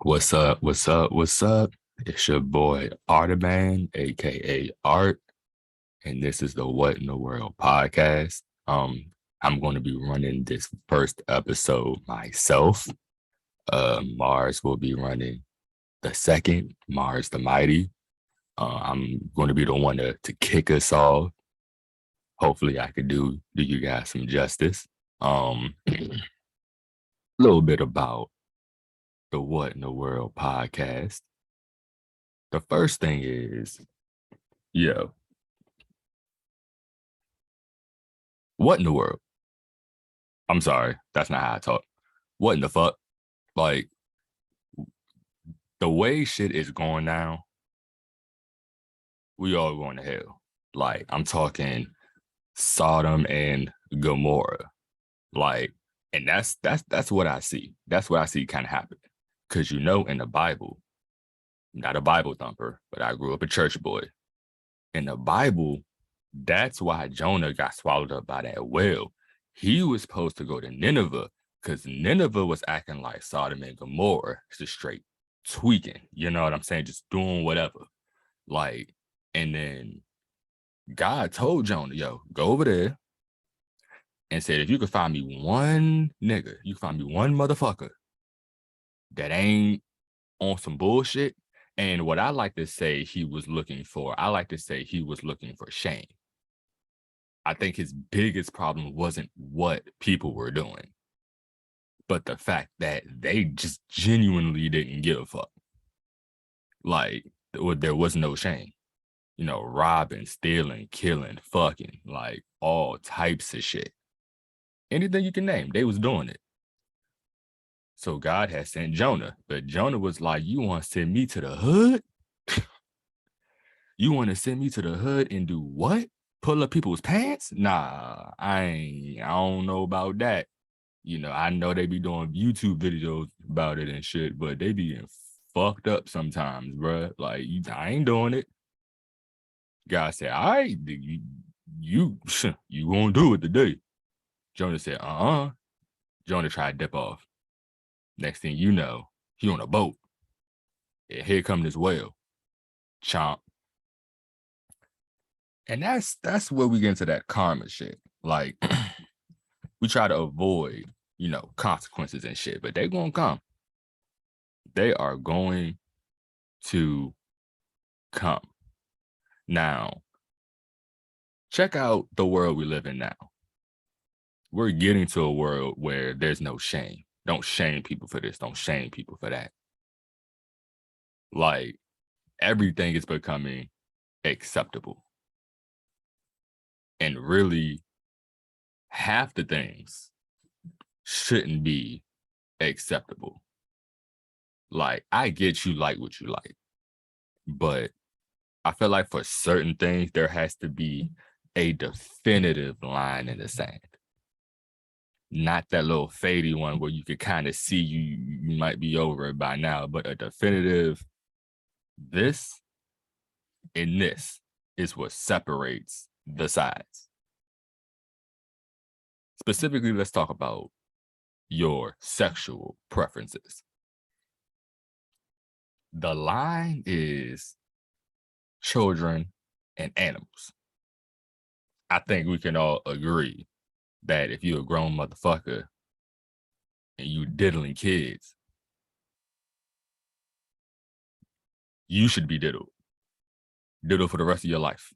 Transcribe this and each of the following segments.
What's up? What's up? What's up? It's your boy Artaban, aka Art, and this is the What in the World podcast. I'm going to be running this first episode myself. Mars will be running the second, Mars the Mighty. I'm going to be the one to kick us off. Hopefully, I could do you guys some justice. A little bit about the What in the World podcast. The first thing is, yo, what in the world? I'm sorry, that's not how I talk. What in the fuck? Like the way shit is going now, we all going to hell. Like I'm talking Sodom and Gomorrah. Like, and that's what I see. That's what I see kind of happen. Cause in the Bible, I'm not a Bible thumper, but I grew up a church boy. In the Bible, that's why Jonah got swallowed up by that whale. He was supposed to go to Nineveh because Nineveh was acting like Sodom and Gomorrah, just straight tweaking. You know what I'm saying? Just doing whatever. Like, and then God told Jonah, yo, go over there and said, if you could find me one nigga, you can find me one motherfucker that ain't on some bullshit. And what I like to say he was looking for, I like to say he was looking for shame. I think his biggest problem wasn't what people were doing, but the fact that they just genuinely didn't give a fuck. Like, there was no shame. Robbing, stealing, killing, fucking, like all types of shit. Anything you can name, they was doing it. So God had sent Jonah, but Jonah was like, you want to send me to the hood? You want to send me to the hood and do what? Pull up people's pants? Nah, I don't know about that. I know they be doing YouTube videos about it and shit, but they be getting fucked up sometimes, bro. Like, I ain't doing it. God said, all right, you gonna do it today. Jonah said, Jonah tried to dip off. Next thing you know, he on a boat. And here come this whale. Chomp. And that's where we get into that karma shit. Like, we try to avoid, consequences and shit, but they gonna come. They are going to come. Now, check out the world we live in now. We're getting to a world where there's no shame. Don't shame people for this. Don't shame people for that. Like, everything is becoming acceptable. And really, half the things shouldn't be acceptable. Like, I get you like what you like, but I feel like for certain things, there has to be a definitive line in the sand. Not that little fadey one where you could kind of see you might be over it by now, but a definitive this and this is what separates the sides. Specifically, let's talk about your sexual preferences. The line is children and animals. I think we can all agree that if you're a grown motherfucker and you diddling kids, you should be diddled. Diddle for the rest of your life.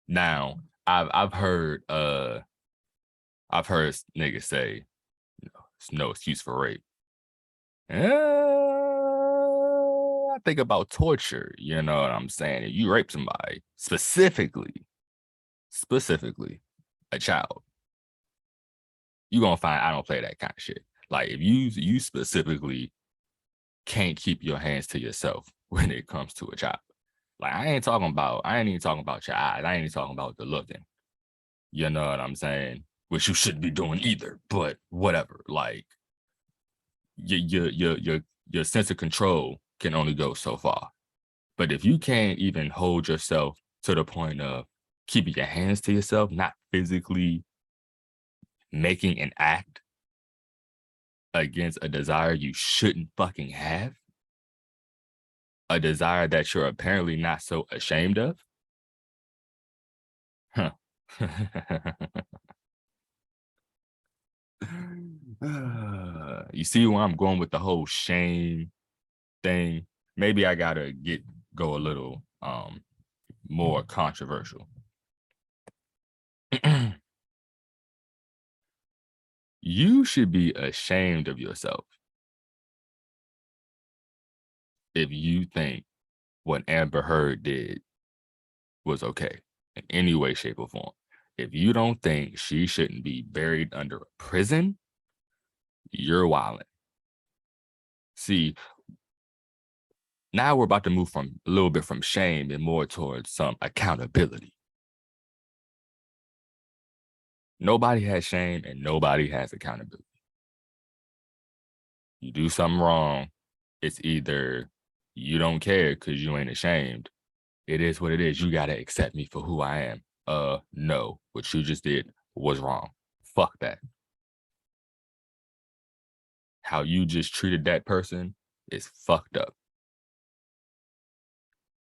Now, I've heard niggas say, it's no excuse for rape. I think about torture, you know what I'm saying? If you rape somebody, specifically a child, you're gonna find I don't play that kind of shit. Like, if you specifically can't keep your hands to yourself when it comes to a child. Like, I ain't even talking about your eyes. I ain't even talking about the looking. You know what I'm saying? Which you shouldn't be doing either, but whatever. Like, your sense of control can only go so far. But if you can't even hold yourself to the point of keeping your hands to yourself, not physically making an act against a desire you shouldn't fucking have? A desire that you're apparently not so ashamed of? Huh. You see where I'm going with the whole shame thing? Maybe I gotta go a little more controversial. You should be ashamed of yourself if you think what Amber Heard did was okay in any way, shape, or form. If you don't think she shouldn't be buried under a prison, you're wilding. See, now we're about to move from a little bit from shame and more towards some accountability. Nobody has shame and nobody has accountability. You do something wrong, it's either you don't care because you ain't ashamed. It is what it is. You got to accept me for who I am. No, what you just did was wrong. Fuck that. How you just treated that person is fucked up.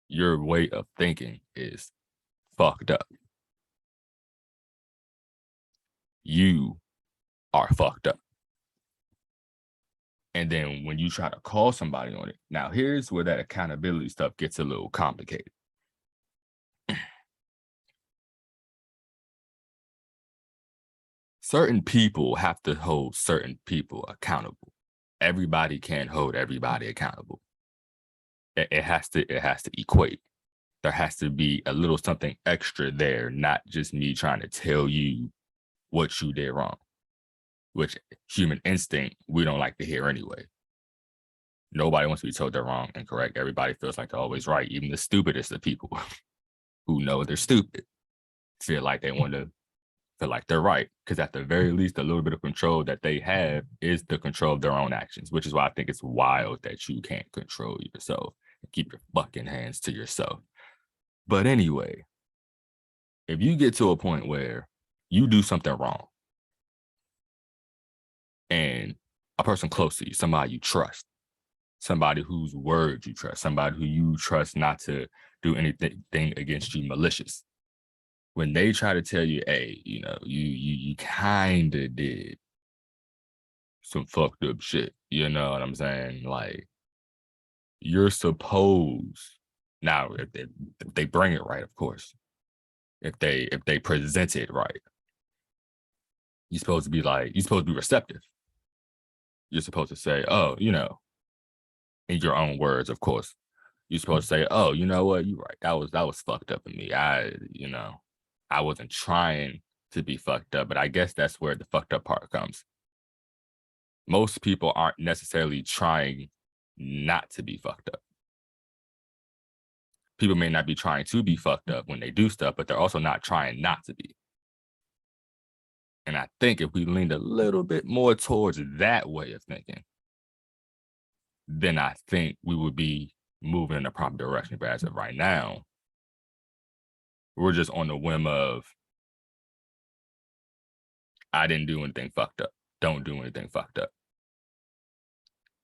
Your way of thinking is fucked up. You are fucked up. And then when you try to call somebody on it, now here's where that accountability stuff gets a little complicated. Certain people have to hold certain people accountable. Everybody can't hold everybody accountable. It has to equate. There has to be a little something extra there, not just me trying to tell you what you did wrong, which human instinct, we don't like to hear anyway. Nobody wants to be told they're wrong and correct. Everybody feels like they're always right. Even the stupidest of people who know they're stupid feel like they want to feel like they're right. Because at the very least, a little bit of control that they have is the control of their own actions, which is why I think it's wild that you can't control yourself and keep your fucking hands to yourself. But anyway, if you get to a point where you do something wrong and a person close to you, somebody you trust, somebody whose word you trust, somebody who you trust not to do anything against you malicious, when they try to tell you, hey, you kind of did some fucked up shit, you know what I'm saying? Like, you're supposed, now if they bring it right, of course, if they present it right, you're supposed to be receptive. You're supposed to say, oh, in your own words, of course, you're supposed to say, oh, you know what, you're right, that was fucked up in me. I wasn't trying to be fucked up, but I guess that's where the fucked up part comes. Most people aren't necessarily trying not to be fucked up. People may not be trying to be fucked up when they do stuff, but they're also not trying not to be. And I think if we leaned a little bit more towards that way of thinking, then I think we would be moving in the proper direction. But as of right now, we're just on the whim of, I didn't do anything fucked up. Don't do anything fucked up.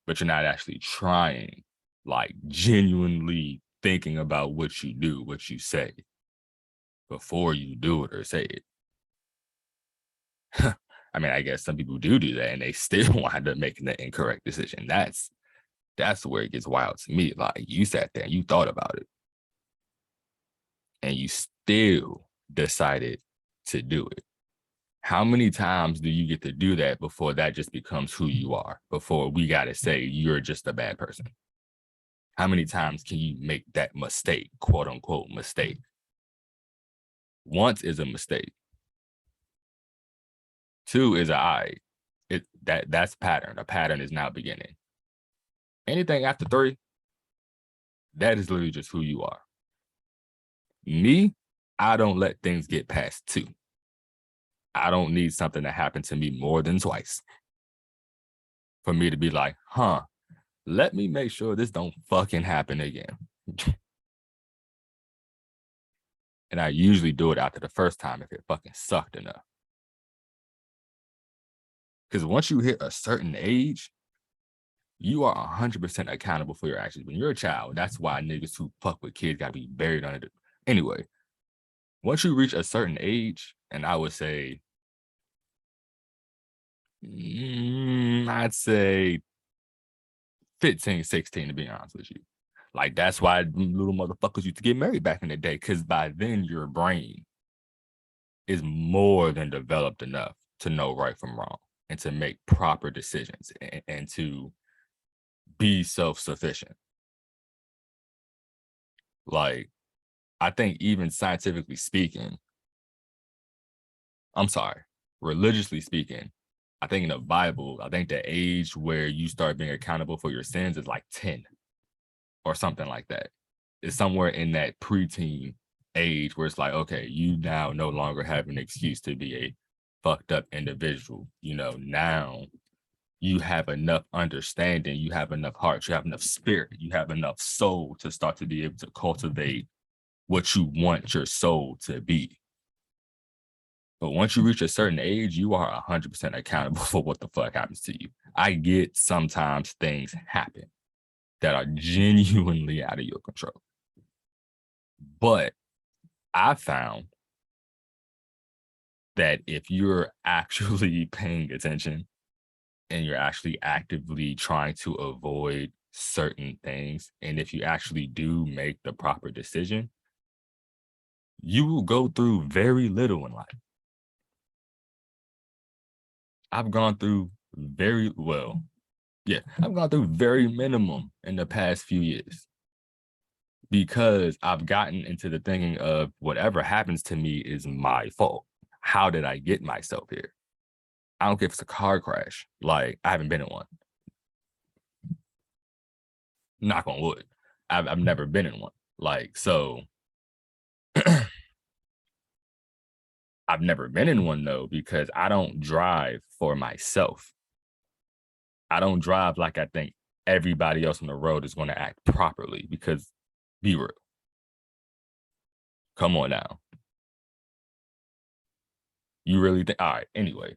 But you're not actually trying, like genuinely thinking about what you do, what you say before you do it or say it. I mean, I guess some people do that and they still wind up making the incorrect decision. That's where it gets wild to me. Like, you sat there and you thought about it and you still decided to do it. How many times do you get to do that before that just becomes who you are? Before we got to say you're just a bad person? How many times can you make that mistake, quote unquote mistake? Once is a mistake. Two is that's pattern. A pattern is now beginning. Anything after three, that is literally just who you are. Me, I don't let things get past two. I don't need something to happen to me more than twice for me to be like, let me make sure this don't fucking happen again. And I usually do it after the first time if it fucking sucked enough. Because once you hit a certain age, you are 100% accountable for your actions. When you're a child, that's why niggas who fuck with kids gotta be buried under the. Anyway, once you reach a certain age, and I would say, I'd say 15, 16, to be honest with you. Like, that's why little motherfuckers used to get married back in the day, because by then your brain is more than developed enough to know right from wrong and to make proper decisions and to be self-sufficient. Like, I think even scientifically speaking, I'm sorry, religiously speaking, I think in the Bible, I think the age where you start being accountable for your sins is like 10 or something like that. It's somewhere in that preteen age where it's like, okay, you now no longer have an excuse to be a fucked up individual. You know, now you have enough understanding, you have enough heart, you have enough spirit, you have enough soul to start to be able to cultivate what you want your soul to be. But once you reach a certain age, you are 100% accountable for what the fuck happens to you. I get sometimes things happen that are genuinely out of your control. But I found that if you're actually paying attention and you're actually actively trying to avoid certain things, and if you actually do make the proper decision, you will go through very little in life. I've gone through very I've gone through very minimum in the past few years because I've gotten into the thinking of whatever happens to me is my fault. How did I get myself here? I don't care if it's a car crash. Like, I haven't been in one. Knock on wood. I've never been in one. Like, so I've never been in one though, because I don't drive for myself. I don't drive like I think everybody else on the road is going to act properly, because be real. Come on now. You really think, all right, anyway,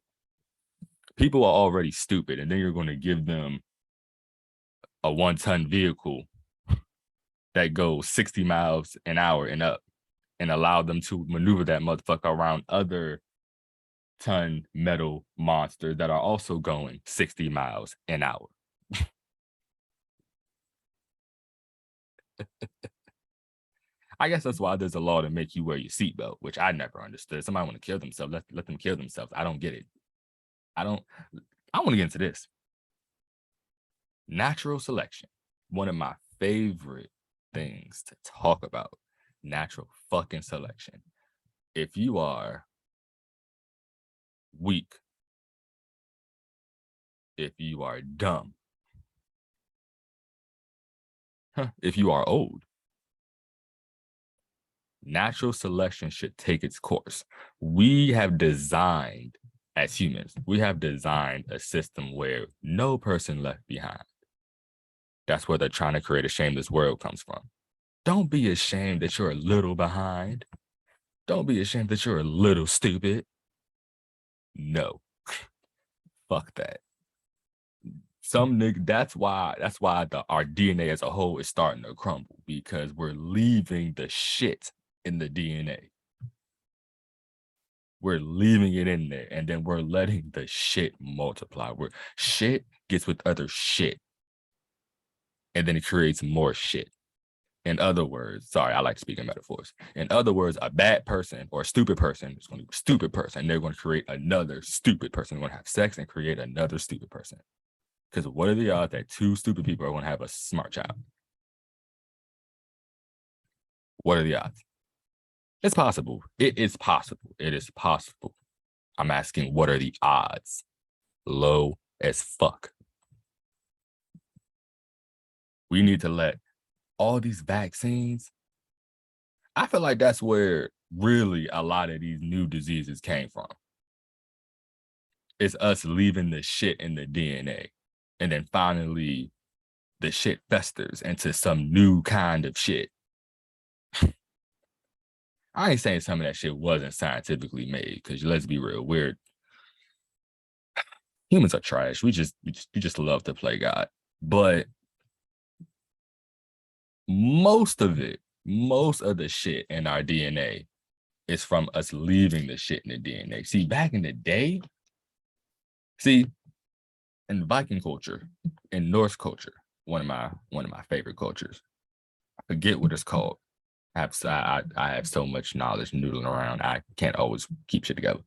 people are already stupid, and then you're going to give them a 1-ton vehicle that goes 60 miles an hour and up and allow them to maneuver that motherfucker around other ton metal monsters that are also going 60 miles an hour. I guess that's why there's a law to make you wear your seatbelt, which I never understood. Somebody want to kill themselves, let them kill themselves. I don't get it. I want to get into this. Natural selection. One of my favorite things to talk about. Natural fucking selection. If you are weak, if you are dumb, if you are old, natural selection should take its course. We have designed, as humans, we have designed a system where no person left behind. That's where they're trying to create a shameless world comes from. Don't be ashamed that you're a little behind. Don't be ashamed that you're a little stupid. No, fuck that. Some nigga, that's why our DNA as a whole is starting to crumble, because we're leaving the shit in the DNA. We're leaving it in there, and then we're letting the shit multiply. Where shit gets with other shit, and then it creates more shit. In other words, sorry, I like speaking metaphors. In other words, a bad person or a stupid person is going to be a stupid person, and they're going to create another stupid person. They're going to have sex and create another stupid person. Because what are the odds that two stupid people are going to have a smart child? What are the odds? It's possible. It is possible. It is possible. I'm asking, what are the odds? Low as fuck. We need to let all these vaccines. I feel like that's where really a lot of these new diseases came from. It's us leaving the shit in the DNA. And then finally, the shit festers into some new kind of shit. I ain't saying some of that shit wasn't scientifically made, because let's be real, humans are trash. We just love to play God. But most of it, most of the shit in our DNA is from us leaving the shit in the DNA. See, back in the day, see, in Viking culture, in Norse culture, one of my favorite cultures. I forget what it's called. I have so much knowledge noodling around. I can't always keep shit together.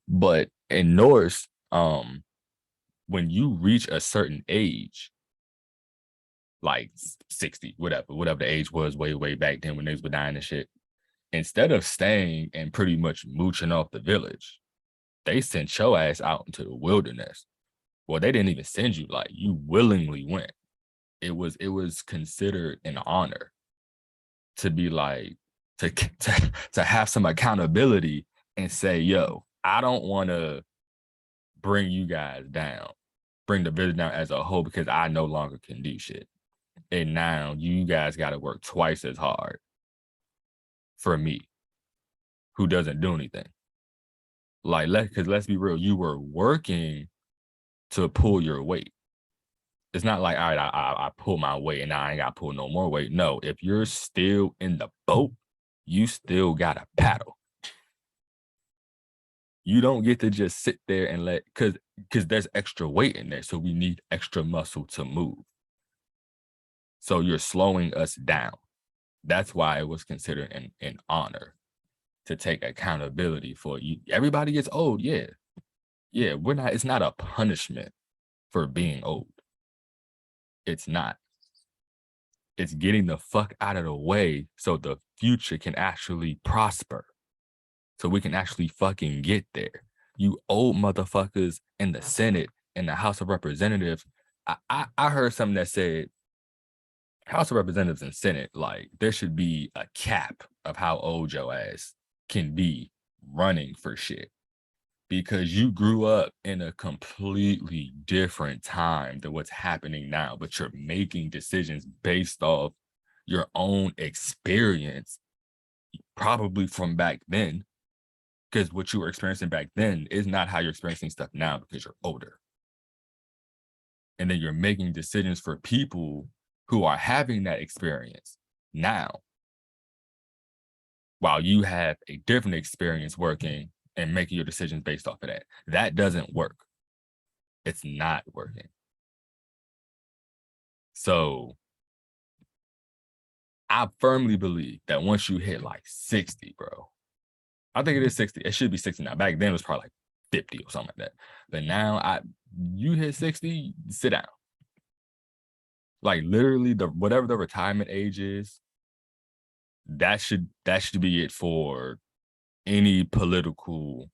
But in Norse, when you reach a certain age, like 60, whatever the age was way back then when niggas were dying and shit, instead of staying and pretty much mooching off the village, they sent your ass out into the wilderness. Well, they didn't even send you, like you willingly went. It was considered an honor to be like to have some accountability and say, yo, I don't want to bring you guys down, bring the village down as a whole because I no longer can do shit. And now you guys got to work twice as hard for me, who doesn't do anything. Like, because let's be real, you were working to pull your weight. It's not like, all right, I pull my weight and I ain't got to pull no more weight. No, if you're still in the boat, you still got to paddle. You don't get to just sit there and because there's extra weight in there. So we need extra muscle to move. So you're slowing us down. That's why it was considered an honor to take accountability for you. Everybody gets old. Yeah. Yeah. It's not a punishment for being old. It's not. It's getting the fuck out of the way so the future can actually prosper. So we can actually fucking get there. You old motherfuckers in the Senate, in the House of Representatives. I heard something that said House of Representatives and Senate, like there should be a cap of how old your ass can be running for shit. Because you grew up in a completely different time than what's happening now, but you're making decisions based off your own experience, probably from back then, because what you were experiencing back then is not how you're experiencing stuff now because you're older. And then you're making decisions for people who are having that experience now, while you have a different experience working and making your decisions based off of that. That doesn't work. It's not working. So I firmly believe that once you hit like 60, bro, I think it is 60. It should be 60 now. Back then it was probably like 50 or something like that. But now you hit 60, sit down. Like literally whatever the retirement age is, that should be it for any political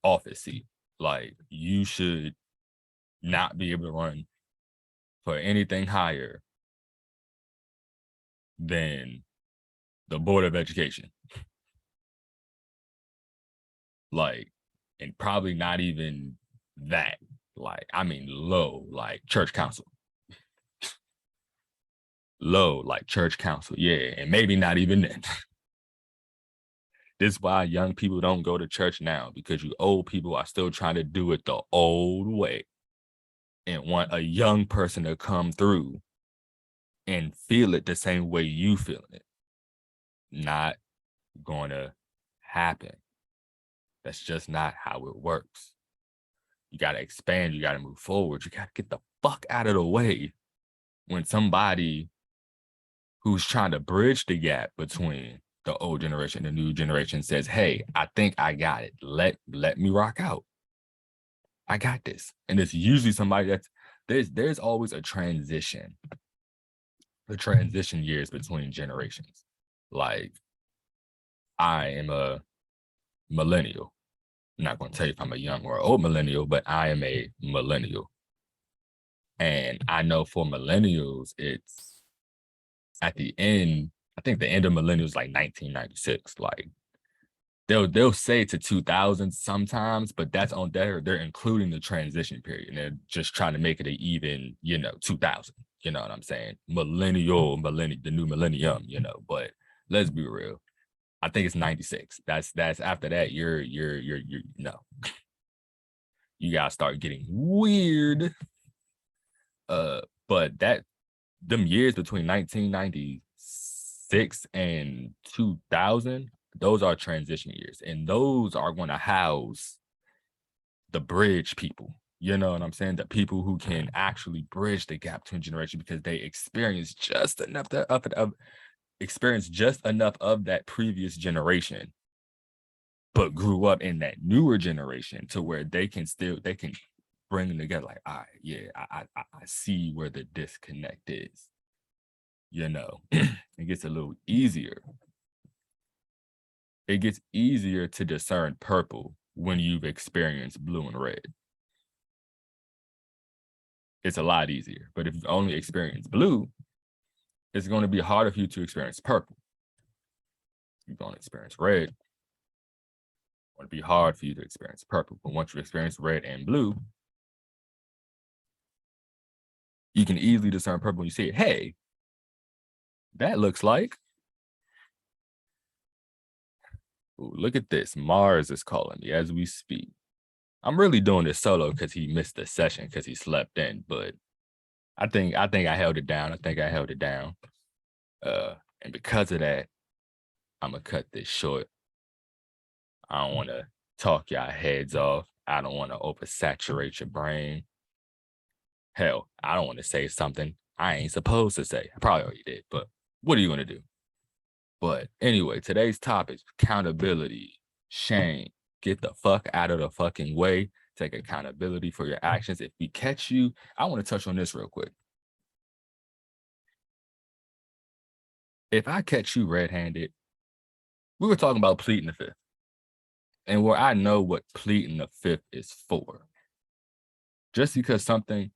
office seat. Like you should not be able to run for anything higher than the Board of Education. Like, and probably not even that. Like, I mean, low, like church council. Low, like church council. Yeah, and maybe not even then. This is why young people don't go to church now, because you old people are still trying to do it the old way and want a young person to come through and feel it the same way you feel it. Not gonna happen. That's just not how it works. You got to expand. You got to move forward. You got to get the fuck out of the way when somebody who's trying to bridge the gap between the old generation and the new generation says, hey, I think I got it. Let me rock out. I got this. And it's usually somebody that's, there's always a transition. The transition years between generations. Like, I am a millennial. I'm not going to tell you if I'm a young or old millennial, but I am a millennial. And I know for millennials, it's at the end, I think the end of millennials like 1996. Like they'll say to 2000 sometimes, but that's on they're including the transition period. And they're just trying to make it an even, 2000. You know what I'm saying? Millennial, the new millennium, but let's be real. I think it's 96. That's after that, you're no. you gotta start getting weird. But them years between 1996 and 2000, those are transition years, and those are going to house the bridge people. You know what I'm saying? The people who can actually bridge the gap between generations because they experience just enough of that previous generation, but grew up in that newer generation to where they can bring them together. Like, all right, yeah, I see where the disconnect is. You know, it gets a little easier. It gets easier to discern purple when you've experienced blue and red. It's a lot easier. But if you've only experienced blue, it's going to be harder for you to experience purple. If you've only experienced red, it's going to be hard for you to experience purple. But once you experience red and blue, you can easily discern purple when you see it. Hey, that looks like, ooh, look at this. Mars is calling me as we speak. I'm really doing this solo because he missed the session because he slept in, but I think I held it down. And because of that, I'm gonna cut this short. I don't want to talk y'all heads off. I don't want to oversaturate your brain. Hell, I don't want to say something I ain't supposed to say. I probably already did, but what are you gonna do? But anyway, today's topic is accountability, shame. Get the fuck out of the fucking way. Take accountability for your actions. If we catch you, I want to touch on this real quick. If I catch you red-handed, we were talking about pleading the fifth. And where I know what pleading the fifth is for. Just because something,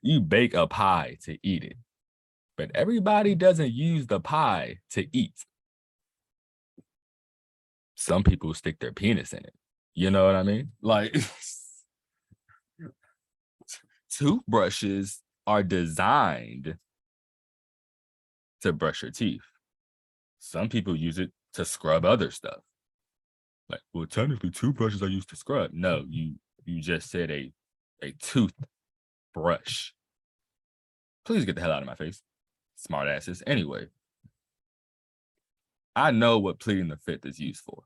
you bake a pie to eat it, but everybody doesn't use the pie to eat. Some people stick their penis in it. You know what I mean? Like, toothbrushes are designed to brush your teeth. Some people use it to scrub other stuff. Like, well, technically toothbrushes are used to scrub. No, you just said a toothbrush. Please get the hell out of my face. Smart asses. Anyway, I know what pleading the fifth is used for.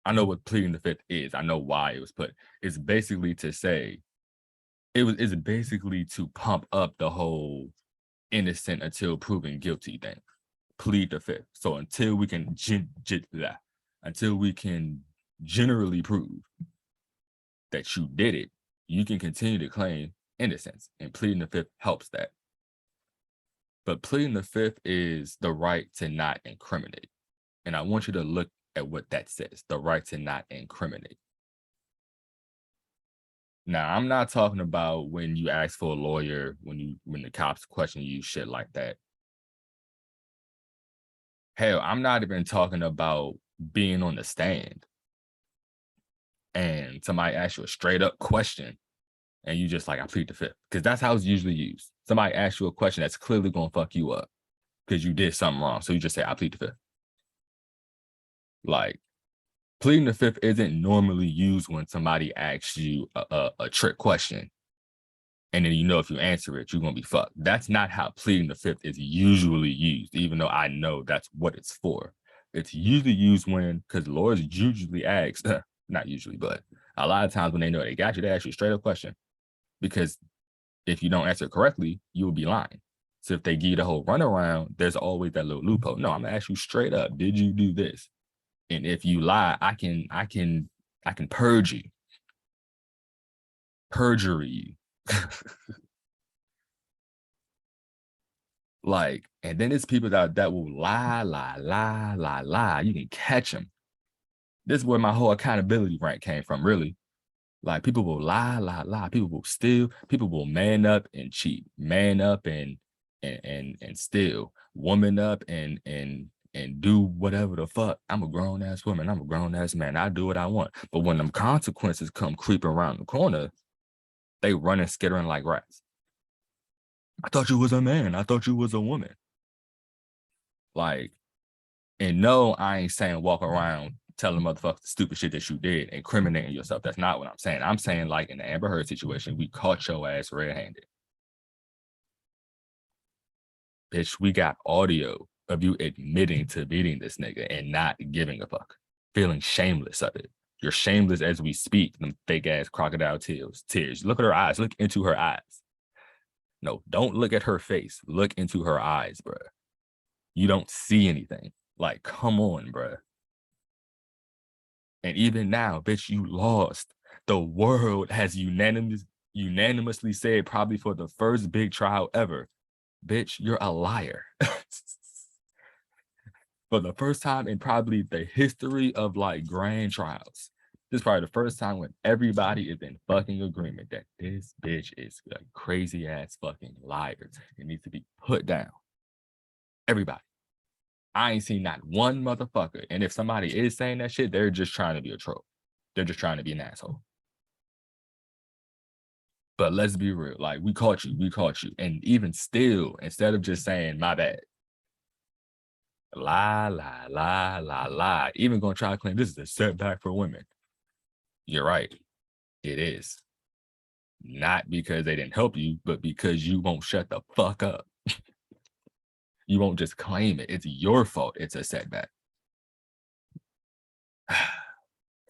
I know what pleading the fifth is. I know why it was put. It's basically to say, it's basically to pump up the whole innocent until proven guilty thing. Plead the fifth. So until we can generally prove that you did it, you can continue to claim innocence, and pleading the fifth helps that. But pleading the fifth is the right to not incriminate. And I want you to look at what that says, the right to not incriminate. Now, I'm not talking about when you ask for a lawyer, when the cops question you, shit like that. Hell, I'm not even talking about being on the stand and somebody asks you a straight up question and you just like, I plead the fifth. Because that's how it's usually used. Somebody asks you a question that's clearly going to fuck you up because you did something wrong. So you just say, I plead the fifth. Like, pleading the fifth isn't normally used when somebody asks you a trick question. And then, you know, if you answer it, you're going to be fucked. That's not how pleading the fifth is usually used, even though I know that's what it's for. It's usually used because lawyers usually ask, not usually, but a lot of times when they know they got you, they ask you a straight up question. Because if you don't answer correctly, you will be lying. So if they give you the whole runaround, there's always that little loophole. No, I'm going to ask you straight up, did you do this? And if you lie, I can purge you. Perjury you. Like, and then it's people that will lie. You can catch them. This is where my whole accountability rank came from, really. Like, people will lie. People will steal. People will man up and cheat. Man up and steal. Woman up and do whatever the fuck. I'm a grown-ass woman. I'm a grown-ass man. I do what I want. But when them consequences come creeping around the corner, they running, skittering like rats. I thought you was a man. I thought you was a woman. Like, and no, I ain't saying walk around telling motherfuckers the stupid shit that you did, incriminating yourself. That's not what I'm saying. I'm saying, like, in the Amber Heard situation, we caught your ass red-handed. Bitch, we got audio of you admitting to beating this nigga and not giving a fuck, feeling shameless of it. You're shameless as we speak, them fake ass crocodile tears. Look at her eyes. Look into her eyes. No, don't look at her face. Look into her eyes, bruh. You don't see anything. Like, come on, bruh. And even now, bitch, you lost. The world has unanimously said, probably for the first big trial ever, bitch, you're a liar. For the first time in probably the history of like grand trials, this is probably the first time when everybody is in fucking agreement that this bitch is a crazy ass fucking liar. It needs to be put down. Everybody. I ain't seen not one motherfucker. And if somebody is saying that shit, they're just trying to be a troll. They're just trying to be an asshole. But let's be real. Like, we caught you. And even still, instead of just saying, my bad, lie. Even gonna try to claim this is a setback for women. You're right. It is. Not because they didn't help you, but because you won't shut the fuck up. You won't just claim it. It's your fault it's a setback.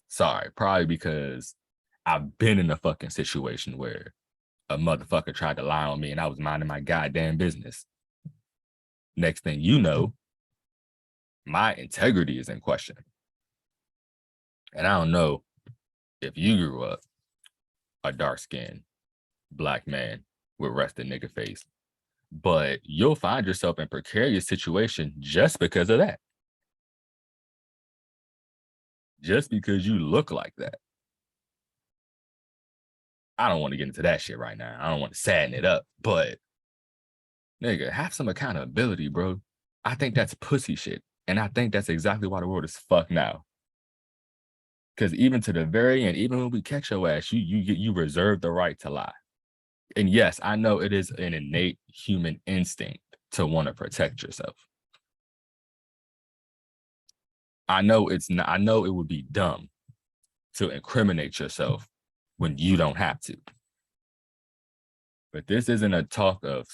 Sorry, probably because I've been in a fucking situation where a motherfucker tried to lie on me and I was minding my goddamn business. Next thing you know, my integrity is in question. And I don't know if you grew up a dark-skinned Black man with rested nigga face, but you'll find yourself in a precarious situation just because of that. Just because you look like that. I don't want to get into that shit right now. I don't want to sadden it up, but nigga, have some accountability, bro. I think that's pussy shit. And I think that's exactly why the world is fucked now. Because even to the very end, even when we catch your ass, you reserve the right to lie. And yes, I know it is an innate human instinct to want to protect yourself. I know it's not. I know it would be dumb to incriminate yourself when you don't have to. But this isn't a talk of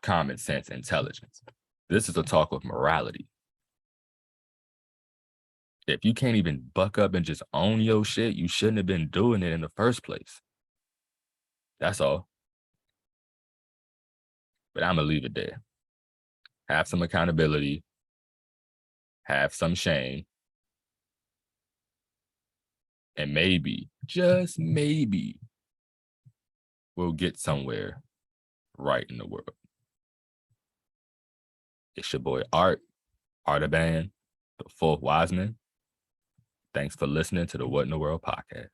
common sense intelligence. This is a talk of morality. If you can't even buck up and just own your shit, you shouldn't have been doing it in the first place. That's all. But I'm going to leave it there. Have some accountability. Have some shame. And maybe, just maybe, we'll get somewhere right in the world. It's your boy Artaban, the fourth Wiseman. Thanks for listening to the What in the World podcast.